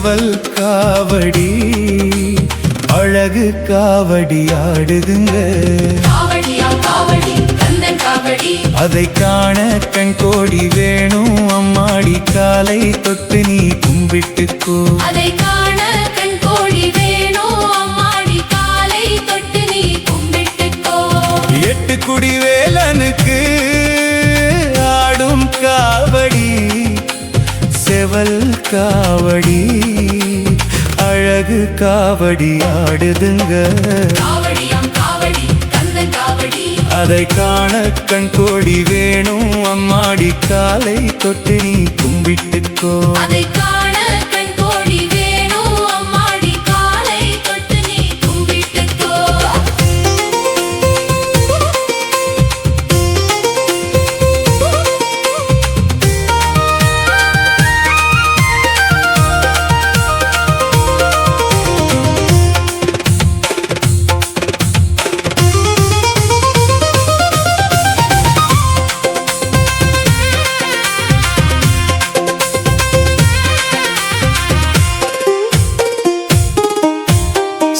செவல் காவடி அழகு காவடி ஆடுதுங்க. அதை காண கண் கோடி வேணும் அம்மாடி, காலை தொட்டு நீ கும்பிட்டுக்கோ. அதை காண கண் கோடி வேணும் அம்மாடி, காலை தொட்டு நீ கும்பிட்டுக்கோ. எட்டு குடி வேலனுக்கு ஆடும் காவடி செவல் காவடி அழகு காவடி ஆடுதுங்க. அதை காண கண் கோடி வேணும் அம்மாடி, காலை தொட்டு நீ கும்பிட்டுக்கோ. அதை காண கண் கோடி வேணும் அம்மாடி, காலை தொட்டு நீ கும்பிட்டுக்கோ.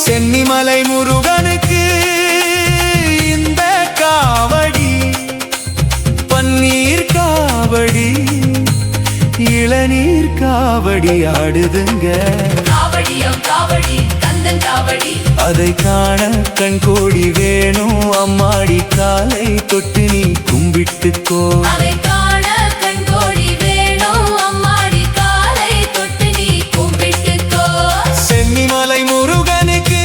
சென்னிமலை முருகனுக்கு இந்த காவடி பன்னீர் காவடி இளநீர் காவடி ஆடுதுங்க. அதை காண கண் கோடி வேணும் அம்மாடி, காலை தொட்டு நீ கும்பிட்டுக்கோ. அதை காண கண் கோடி வேணும் அம்மாடி, காலை தொட்டு நீ கும்பிட்டுக்கோ. சென்னிமலை முருகனுக்கு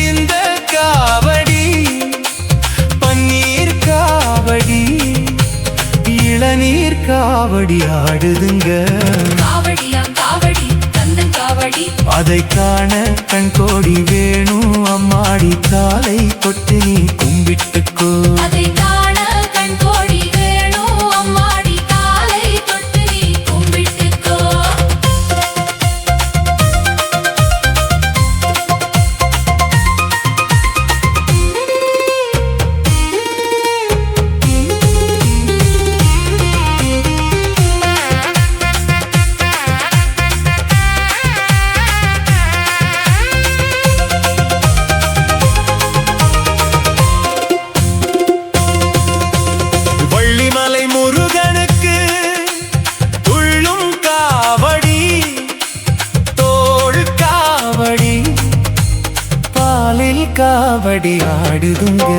இந்த காவடி பன்னீர் காவடி இளநீர் காவடி ஆடுதுங்க. அதை காண கண் கோடி வேணும் அம்மாடி, காலை தொட்டு நீ கும்பிட்டுக்கோ. அதை காண கண் கோடி வேணும் அம்மாடி, காலை தொட்டு நீ கும்பிட்டுக்கோ. வள்ளிமலை முருகனுக்கு துள்ளும் காவடி தோள் காவடி பாலில் காவடி ஆடுதுங்க.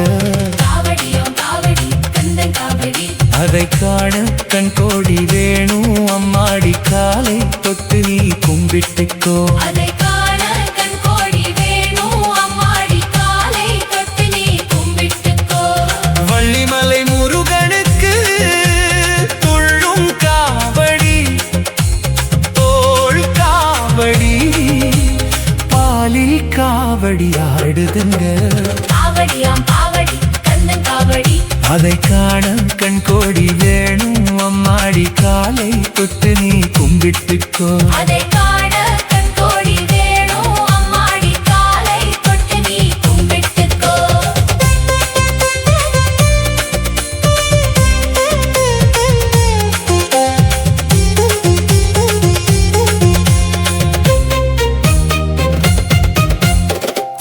அதை காண கண் கோடி வேணும் அம்மாடி, காலை தொட்டு நீ கும்பிட்டுக்கோ. அதை காண கண் கோடி வேணும் அம்மாடி, காலை தொட்டு நீ கும்பிட்டுக்கோ. வள்ளிமலை முருகனுக்கு துள்ளும் காவடி தோள் காவடி பாலில் காவடி ஆடுதுங்க. அதை காண கண் கோடி வேணும் அம்மாடி, காலை தொட்டு நீ கும்பிட்டுக்கோ. அதை காண கண் கோடி வேணும் அம்மாடி, காலை தொட்டு நீ கும்பிட்டுக்கோ.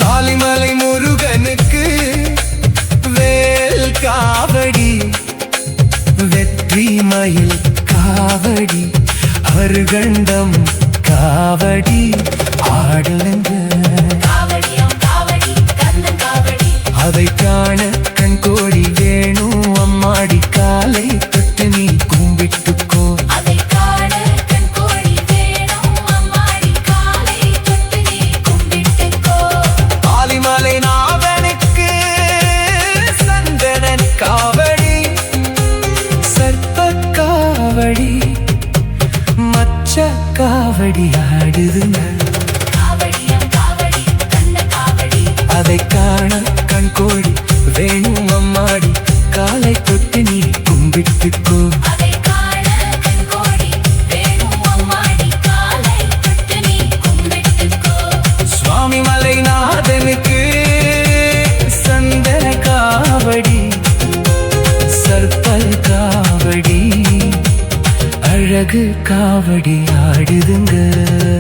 தாலிமலை முருகனுக்கு வேல் காவடி வெற்றி மயில் காவடி அருகண்டம் காவடி ஆடுங்க. அதை காண கண் கோடி வேணும் அம்மாடி, காலை தொட்டு நீ கும்பிட்டுக்கோ. அதை காண கண் கோடி வேணும் அம்மாடி, காலை தொட்டு நீ கும்பிட்டுக்கோ. ஆலிமலை நாதனுக்கு சந்தனன் காவடி சர்ப்ப காவடி மச்ச காவடி ஆடுதுங்க. அதை காண கண் கோடி வேணும் அம்மாடி, காலை தொட்டு நீ கும்பிட்டுக்கோ. அதை காண கண் கோடி வேணும் அம்மாடி, காலை தொட்டு நீ கும்பிட்டுக்கோ. சுவாமி மலைநாதனுக்கு சந்தன காவடி சர்ப்பல் காவடி அழகு காவடி ஆடுதுங்க.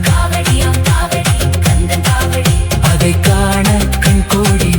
காவடியாம் காவடி கந்தன் காவடி அதை காண கண்கோடி